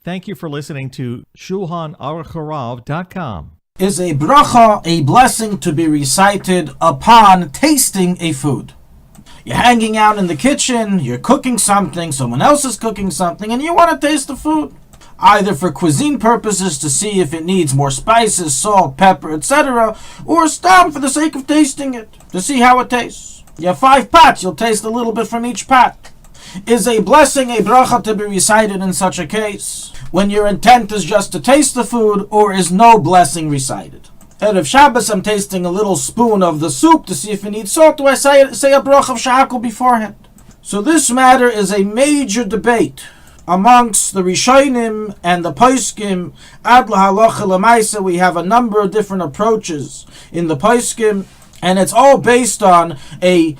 Thank you for listening to Shulchanaruchharav.com. Is a bracha a blessing to be recited upon tasting a food? You're hanging out in the kitchen, you're cooking something, someone else is cooking something, and you want to taste the food. Either for cuisine purposes to see if it needs more spices, salt, pepper, etc., or stam for the sake of tasting it, to see how it tastes. You have 5 pots, you'll taste a little bit from each pot. Is a blessing a bracha to be recited in such a case, when your intent is just to taste the food, or is no blessing recited? Erev Shabbos, I'm tasting a little spoon of the soup to see if it needs salt. Do I say a bracha of shahakol beforehand? So this matter is a major debate amongst the Rishonim and the Poskim. Ad lahalacha lemaisa, we have a number of different approaches in the Poskim, and it's all based on a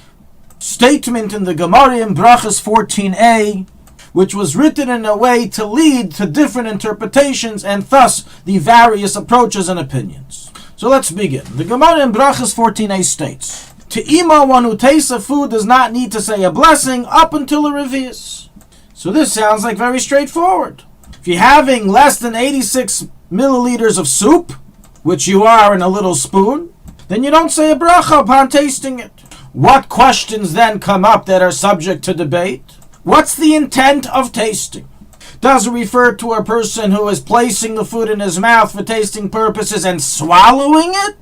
statement in the Gemara in Brachas 14a, which was written in a way to lead to different interpretations and thus the various approaches and opinions. So let's begin. The Gemara in Brachas 14a states, Te'ima, one who tastes a food does not need to say a blessing up until a revius. So this sounds like very straightforward. If you're having less than 86 milliliters of soup, which you are in a little spoon, then you don't say a bracha upon tasting it. What questions then come up that are subject to debate? What's the intent of tasting? Does it refer to a person who is placing the food in his mouth for tasting purposes and swallowing it?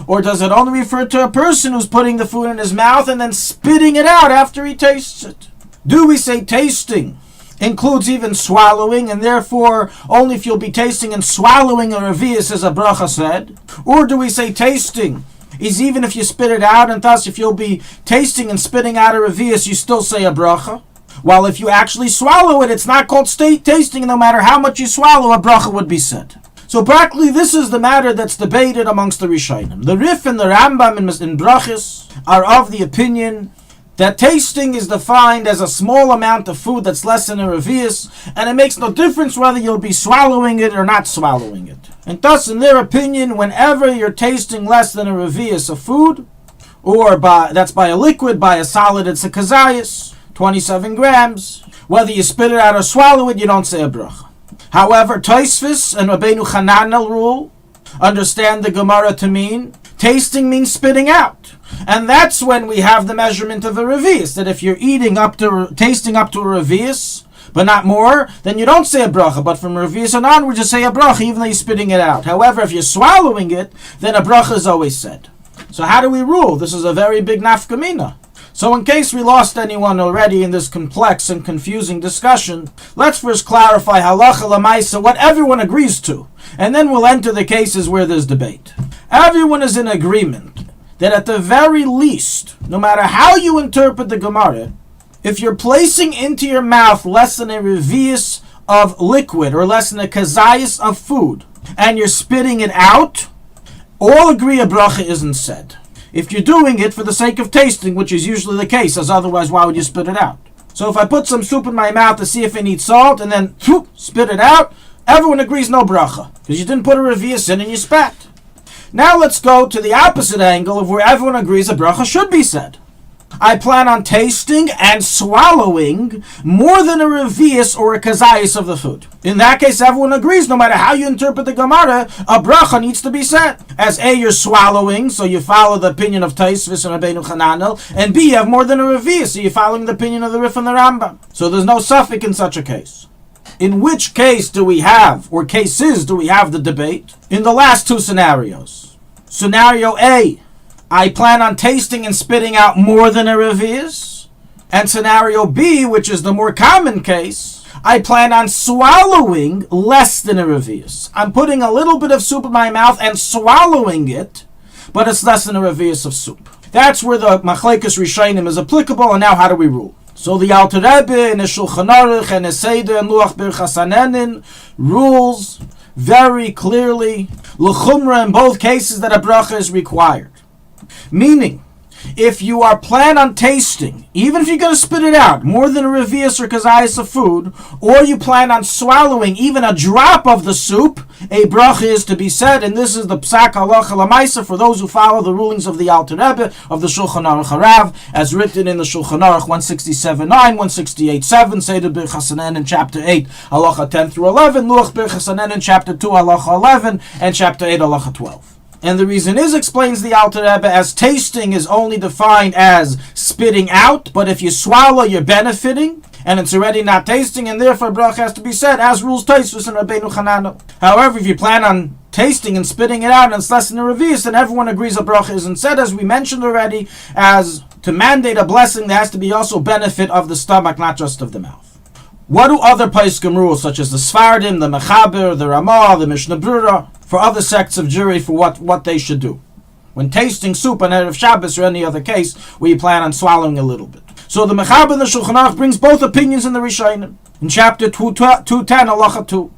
Or does it only refer to a person who's putting the food in his mouth and then spitting it out after he tastes it? Do we say tasting includes even swallowing, and therefore only if you'll be tasting and swallowing a revius as a bracha said? Or do we say tasting is even if you spit it out, and thus if you'll be tasting and spitting out a revius, you still say a bracha? While if you actually swallow it, it's not called tasting, and no matter how much you swallow, a bracha would be said. So practically this is the matter that's debated amongst the Rishonim. The Rif and the Rambam in Brachas are of the opinion that tasting is defined as a small amount of food that's less than a revius, and it makes no difference whether you'll be swallowing it or not swallowing it. And thus, in their opinion, whenever you're tasting less than a revius of food, or that's by a liquid, by a solid, it's a kazayas, 27 grams, whether you spit it out or swallow it, you don't say a bracha. However, Tosfos and Rabbeinu Hananel rule understand the Gemara to mean tasting means spitting out. And that's when we have the measurement of a revius, that if you're tasting up to a revius, but not more, then you don't say a bracha. But from revius and onward, you say a bracha, even though you're spitting it out. However, if you're swallowing it, then a bracha is always said. So how do we rule? This is a very big nafkamina. So in case we lost anyone already in this complex and confusing discussion, let's first clarify halacha lemaisa, what everyone agrees to, and then we'll enter the cases where there's debate. Everyone is in agreement that at the very least, no matter how you interpret the Gemara, if you're placing into your mouth less than a revius of liquid or less than a kazayas of food, and you're spitting it out, all agree a bracha isn't said. If you're doing it for the sake of tasting, which is usually the case, as otherwise why would you spit it out? So if I put some soup in my mouth to see if it needs salt, and then spit it out, everyone agrees no bracha, because you didn't put a revius in and you spat. Now let's go to the opposite angle of where everyone agrees a bracha should be said. I plan on tasting and swallowing more than a revius or a kazayas of the food. In that case, everyone agrees, no matter how you interpret the Gemara, a bracha needs to be said. As A, you're swallowing, so you follow the opinion of Tosfos and Rabbeinu Hananel, and B, you have more than a revius, so you're following the opinion of the Rif and the Rambam. So there's no suffix in such a case. In which case do we have, or cases do we have the debate? In the last two scenarios. Scenario A, I plan on tasting and spitting out more than a revius. And scenario B, which is the more common case, I plan on swallowing less than a revius. I'm putting a little bit of soup in my mouth and swallowing it, but it's less than a revius of soup. That's where the Machlekes Rishonim is applicable, and now how do we rule? So the Alter Rebbe in the Shulchanaruch and the Seder and Luach Birchas Hanenin rules very clearly, l'chumra in both cases, that a bracha is required. Meaning, If you are plan on tasting, even if you're going to spit it out, more than a revius or kazayas of food, or you plan on swallowing even a drop of the soup, a bracha is to be said, and this is the psak halacha lamaisa for those who follow the rulings of the Alter Rebbe, of the Shulchanaruchharav, as written in the Shulchan Aruch 167.9, 168.7, Seder Birchas Hanen in chapter 8, halacha 10 through 11, Luach Birchas Hanen in chapter 2, halacha 11, and chapter 8, halacha 12. And the reason is, explains the Alter Rebbe, as tasting is only defined as spitting out, but if you swallow, you're benefiting, and it's already not tasting, and therefore bracha has to be said, as rules Tosfos and Rabbeinu Chananel. However, if you plan on tasting and spitting it out, and it's less than a revius, then everyone agrees a bracha isn't said, as we mentioned already, as to mandate a blessing, there has to be also benefit of the stomach, not just of the mouth. What do other poskim rules, such as the Sfardim, the Mechaber, the Ramah, the Mishnah Brura, for other sects of Jewry, for what they should do when tasting soup on Erev Shabbos or any other case where you plan on swallowing a little bit? So the Mechaber and the Shulchan Aruch brings both opinions in the Rishonim. In chapter 210, halacha 2.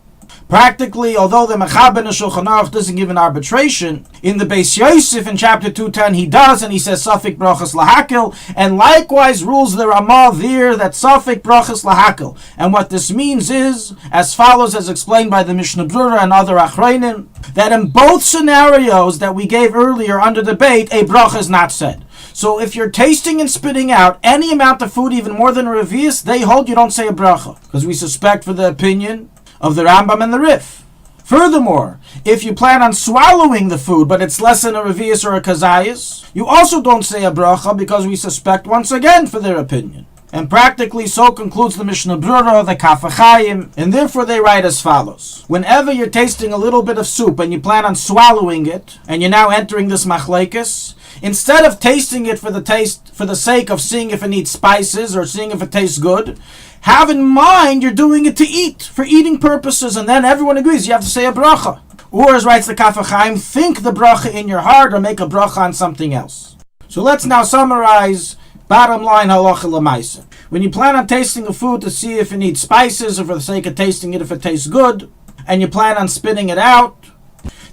Practically, although the Mechaber and the Shulchan Aruch doesn't give an arbitration, in the Beis Yosef in chapter 210 he does, and he says Safik brachas lahakil, and likewise rules the Ramah there that Safik brachas lahakil. And what this means is as follows, as explained by the Mishnah Brura and other Achronim, that in both scenarios that we gave earlier under debate, a bracha is not said. So if you're tasting and spitting out any amount of food, even more than a revius, they hold you don't say a bracha, because we suspect for the opinion of the Rambam and the Rif. Furthermore, if you plan on swallowing the food, but it's less than a revius or a kazayas, you also don't say a bracha, because we suspect once again for their opinion. And practically so concludes the Mishnah Brura, the Kaf HaChaim, and therefore they write as follows. Whenever you're tasting a little bit of soup and you plan on swallowing it, and you're now entering this machlekes, instead of tasting it for the sake of seeing if it needs spices or seeing if it tastes good, have in mind you're doing it to eat, for eating purposes, and then everyone agrees you have to say a bracha. Or, as writes the Kaf HaChaim, think the bracha in your heart or make a bracha on something else. So let's now summarize bottom line halacha l'maisa. When you plan on tasting a food to see if it needs spices or for the sake of tasting it if it tastes good, and you plan on spitting it out,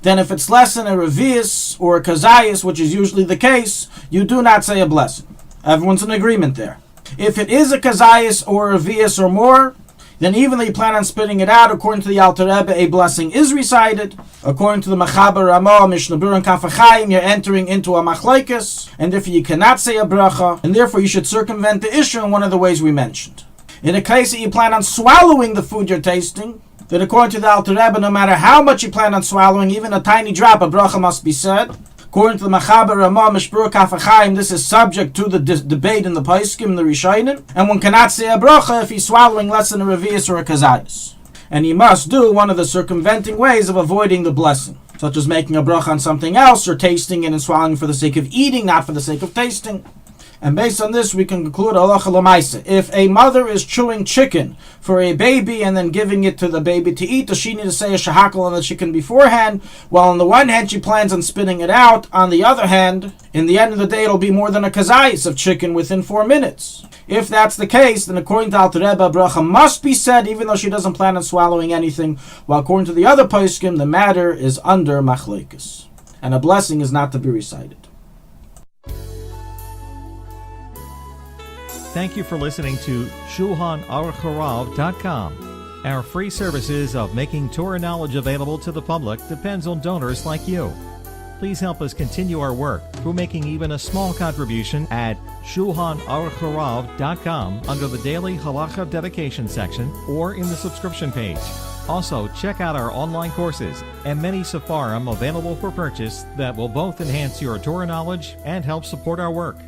then if it's less than a revius or a kazayas, which is usually the case, you do not say a blessing. Everyone's in agreement there. If it is a kazayas or a revius or more, then even though you plan on spitting it out, according to the Alter Rebbe, a blessing is recited. According to the Mechaber, Ramah, Mishnah Brura, and Kaf HaChaim, you're entering into a machlekes, and therefore you cannot say a bracha, and therefore you should circumvent the issue in one of the ways we mentioned. In a case that you plan on swallowing the food you're tasting, then according to the Alter Rebbe, no matter how much you plan on swallowing, even a tiny drop, a bracha must be said. According to the Mechaber, Ramah, Mishpur, Kaf HaChaim, this is subject to the debate in the Poskim, the Rishonim, and one cannot say a bracha if he's swallowing less than a revius or a kazayas. And he must do one of the circumventing ways of avoiding the blessing, such as making a bracha on something else, or tasting it and swallowing for the sake of eating, not for the sake of tasting. And based on this, we can conclude halacha l'maisa. If a mother is chewing chicken for a baby and then giving it to the baby to eat, does she need to say a shahakal on the chicken beforehand? Well, on the one hand, she plans on spitting it out. On the other hand, in the end of the day, it'll be more than a kazayas of chicken within 4 minutes. If that's the case, then according to Alter Rebbe, bracha must be said even though she doesn't plan on swallowing anything, while according to the other poskim, the matter is under machlekes, and a blessing is not to be recited. Thank you for listening to Shulchanaruchharav.com. Our free services of making Torah knowledge available to the public depends on donors like you. Please help us continue our work through making even a small contribution at Shulchanaruchharav.com under the Daily Halacha Dedication section or in the subscription page. Also, check out our online courses and many sefarim available for purchase that will both enhance your Torah knowledge and help support our work.